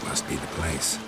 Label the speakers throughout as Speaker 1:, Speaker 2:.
Speaker 1: Must be the place.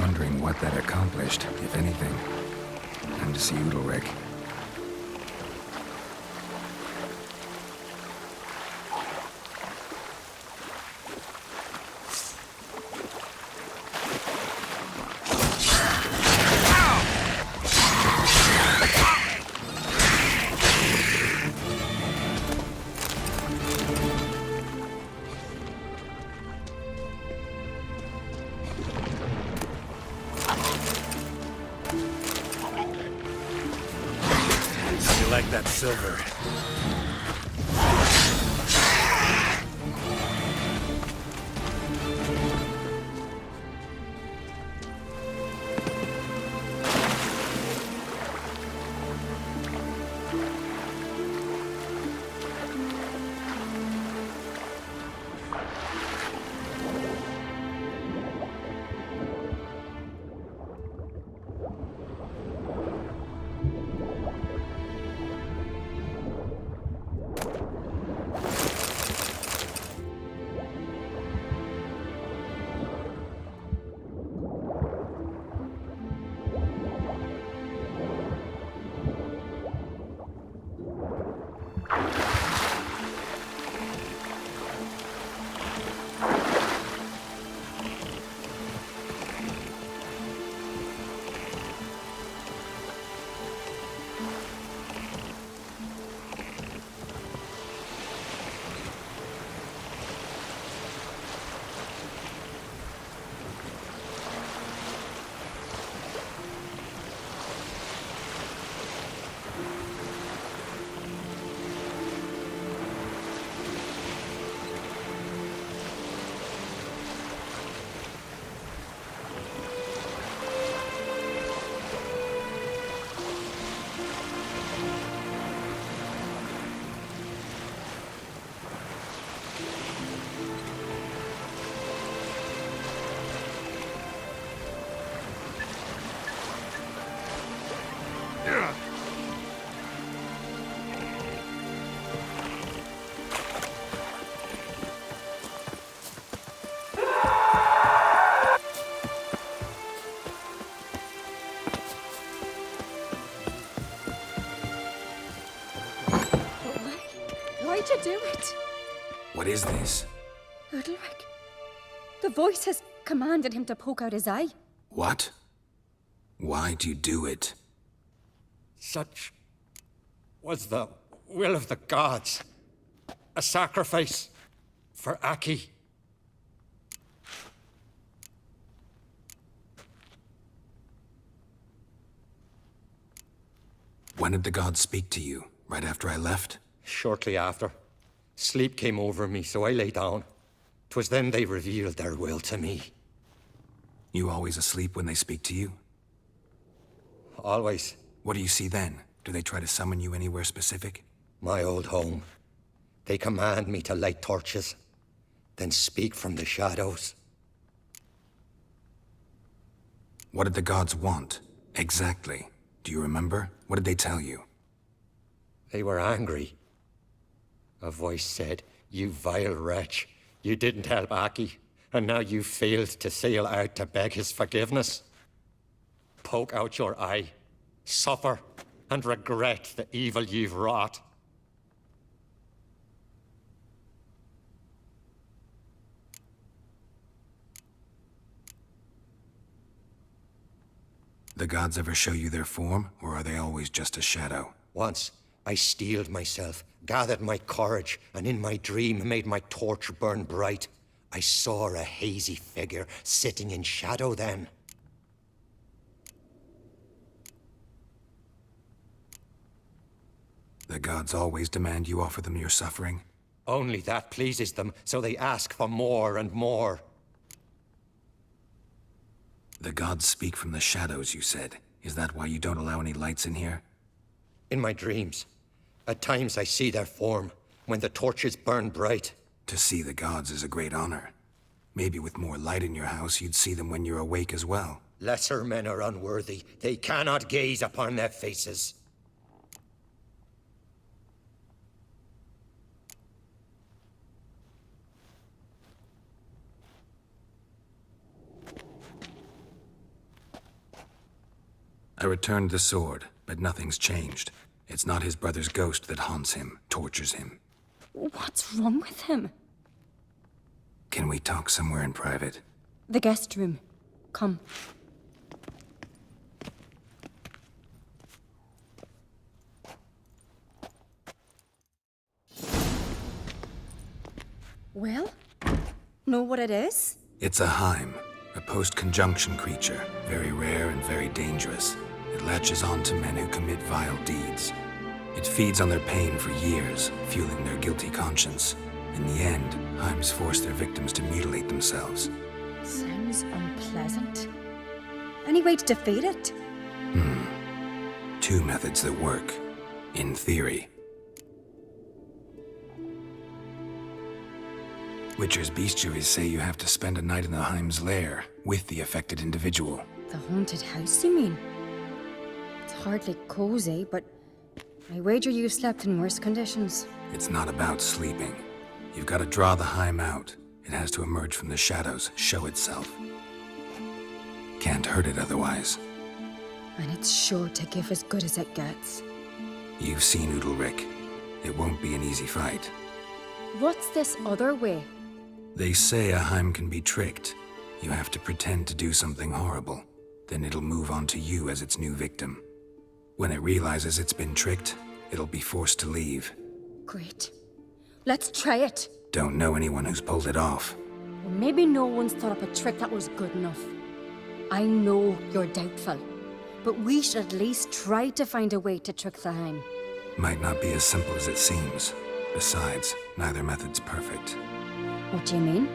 Speaker 1: Wondering what that accomplished, if anything. Time to see Udalryk.
Speaker 2: Like that silver.
Speaker 3: Why'd you do it?
Speaker 1: What is this?
Speaker 3: Udalryk. The voice has commanded him to poke out his eye.
Speaker 1: What? Why'd you do it?
Speaker 4: Such was the will of the gods. A sacrifice for Aki.
Speaker 1: When did the gods speak to you? Right after I left?
Speaker 4: Shortly after. Sleep came over me, so I lay down. 'Twas then they revealed their will to me.
Speaker 1: You always asleep when they speak to you?
Speaker 4: Always.
Speaker 1: What do you see then? Do they try to summon you anywhere specific?
Speaker 4: My old home. They command me to light torches, then speak from the shadows.
Speaker 1: What did the gods want? Exactly. Do you remember? What did they tell you?
Speaker 4: They were angry. A voice said, "You vile wretch, you didn't help Aki, and now you failed to sail out to beg his forgiveness. Poke out your eye, suffer, and regret the evil you've wrought."
Speaker 1: The gods ever show you their form, or are they always just a shadow?
Speaker 4: Once, I steeled myself, gathered my courage, and in my dream made my torch burn bright. I saw a hazy figure sitting in shadow then.
Speaker 1: The gods always demand you offer them your suffering?
Speaker 4: Only that pleases them, so they ask for more and more.
Speaker 1: The gods speak from the shadows, you said. Is that why you don't allow any lights in here?
Speaker 4: In my dreams, at times I see their form, when the torches burn bright.
Speaker 1: To see the gods is a great honor. Maybe with more light in your house, you'd see them when you're awake as well.
Speaker 4: Lesser men are unworthy. They cannot gaze upon their faces.
Speaker 1: I returned the sword, but nothing's changed. It's not his brother's ghost that haunts him, tortures him.
Speaker 3: What's wrong with him?
Speaker 1: Can we talk somewhere in private?
Speaker 3: The guest room. Come. Well? Know what it is?
Speaker 1: It's a Heim, a post-conjunction creature, very rare and very dangerous. It latches on to men who commit vile deeds. It feeds on their pain for years, fueling their guilty conscience. In the end, Heims force their victims to mutilate themselves.
Speaker 3: Sounds unpleasant. Any way to defeat it?
Speaker 1: Two methods that work. In theory. Witcher's bestiaries say you have to spend a night in the Heim's lair, with the affected individual.
Speaker 3: The haunted house, you mean? It's hardly cozy, but I wager you've slept in worse conditions.
Speaker 1: It's not about sleeping. You've got to draw the Heim out. It has to emerge from the shadows, show itself. Can't hurt it otherwise.
Speaker 3: And it's sure to give as good as it gets.
Speaker 1: You've seen Udalryk. It won't be an easy fight.
Speaker 3: What's this other way?
Speaker 1: They say a Heim can be tricked. You have to pretend to do something horrible. Then it'll move on to you as its new victim. When it realizes it's been tricked, it'll be forced to leave.
Speaker 3: Great. Let's try it.
Speaker 1: Don't know anyone who's pulled it off.
Speaker 3: Well, maybe no one's thought up a trick that was good enough. I know you're doubtful, but we should at least try to find a way to trick the Heim.
Speaker 1: Might not be as simple as it seems. Besides, neither method's perfect.
Speaker 3: What do you mean?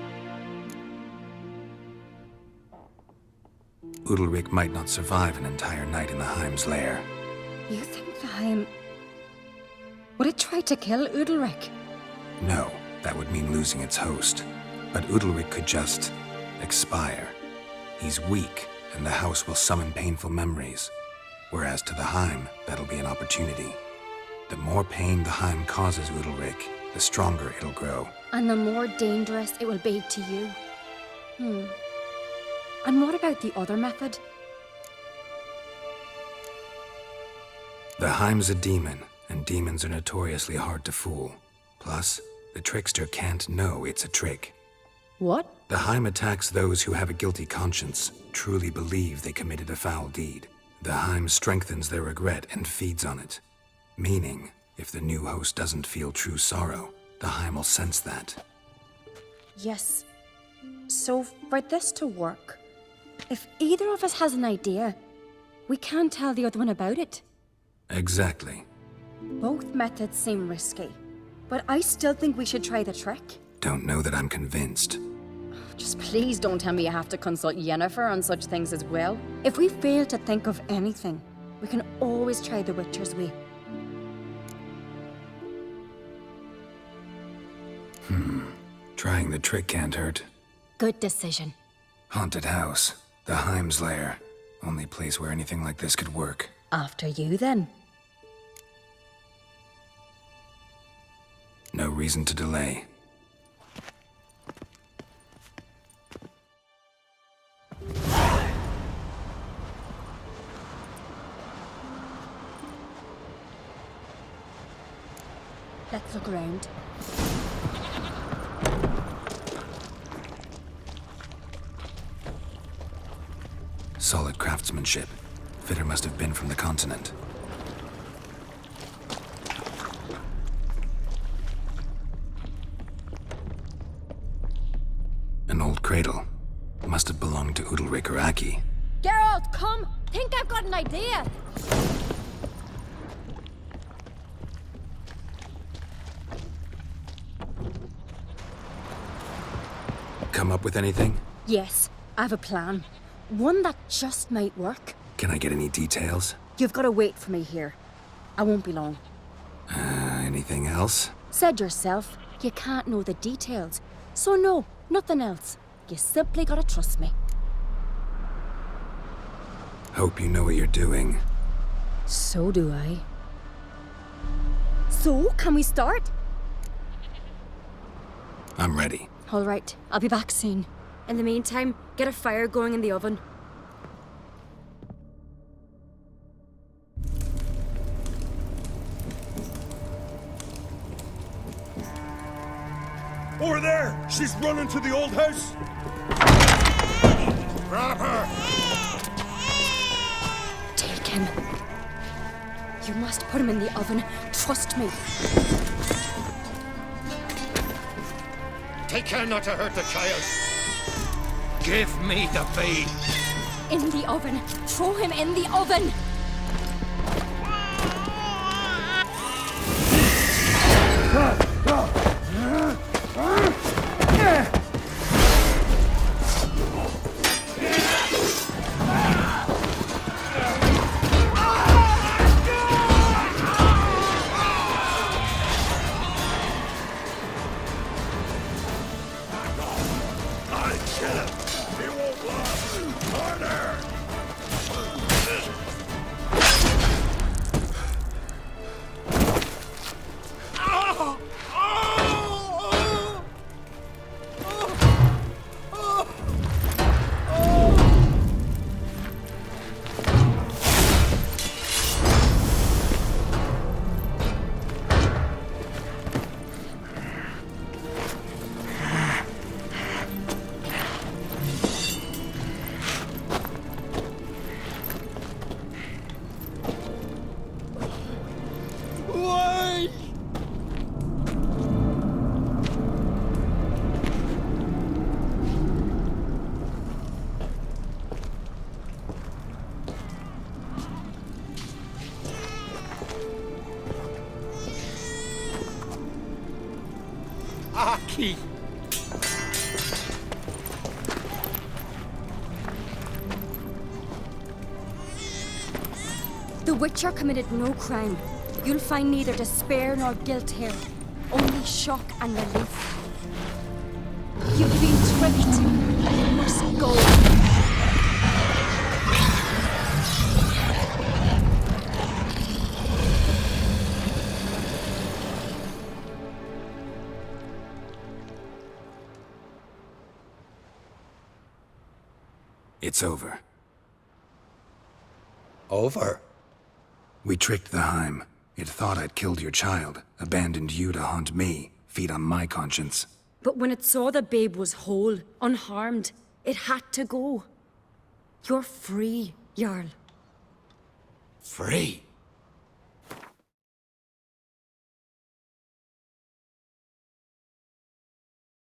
Speaker 1: Udalryk might not survive an entire night in the Heim's lair.
Speaker 3: You think the Heim... Would it try to kill Udalryk?
Speaker 1: No, that would mean losing its host. But Udalryk could just... expire. He's weak, and the house will summon painful memories. Whereas to the Heim, that'll be an opportunity. The more pain the Heim causes Udalryk, the stronger it'll grow.
Speaker 3: And the more dangerous it will be to you. And what about the other method?
Speaker 1: The Heim's a demon, and demons are notoriously hard to fool. Plus, the trickster can't know it's a trick.
Speaker 3: What?
Speaker 1: The Heim attacks those who have a guilty conscience, truly believe they committed a foul deed. The Heim strengthens their regret and feeds on it. Meaning, if the new host doesn't feel true sorrow, the Heim will sense that.
Speaker 3: Yes. So for this to work, if either of us has an idea, we can't tell the other one about it.
Speaker 1: Exactly.
Speaker 3: Both methods seem risky, but I still think we should try the trick.
Speaker 1: Don't know that I'm convinced.
Speaker 3: Just please don't tell me you have to consult Yennefer on such things as well. If we fail to think of anything, we can always try the Witcher's way.
Speaker 1: Trying the trick can't hurt.
Speaker 3: Good decision.
Speaker 1: Haunted house. The Heim's lair. Only place where anything like this could work.
Speaker 3: After you, then.
Speaker 1: No reason to delay.
Speaker 3: Let's look around.
Speaker 1: Solid craftsmanship. Fitter must have been from the continent. An old cradle. Must have belonged to Udalryk or Aki.
Speaker 3: Geralt, come! Think I've got an idea!
Speaker 1: Come up with anything?
Speaker 3: Yes, I have a plan. One that just might work.
Speaker 1: Can I get any details?
Speaker 3: You've got to wait for me here. I won't be long.
Speaker 1: Anything else?
Speaker 3: Said yourself, you can't know the details. So no, nothing else. You simply gotta trust me.
Speaker 1: Hope you know what you're doing.
Speaker 3: So do I. So, can we start?
Speaker 1: I'm ready.
Speaker 3: All right, I'll be back soon. In the meantime, get a fire going in the oven.
Speaker 2: Over there! She's running to the old house! Grab her!
Speaker 3: Take him. You must put him in the oven. Trust me.
Speaker 4: Take care not to hurt the child.
Speaker 2: Give me the bee!
Speaker 3: In the oven. Throw him in the oven.
Speaker 4: Aki!
Speaker 3: The Witcher committed no crime. You'll find neither despair nor guilt here. Only shock and relief. You've been tricked. You must go.
Speaker 1: It's over.
Speaker 4: Over?
Speaker 1: We tricked the Heim. It thought I'd killed your child, abandoned you to haunt me, feed on my conscience.
Speaker 3: But when it saw the babe was whole, unharmed, it had to go. You're free, Jarl.
Speaker 4: Free?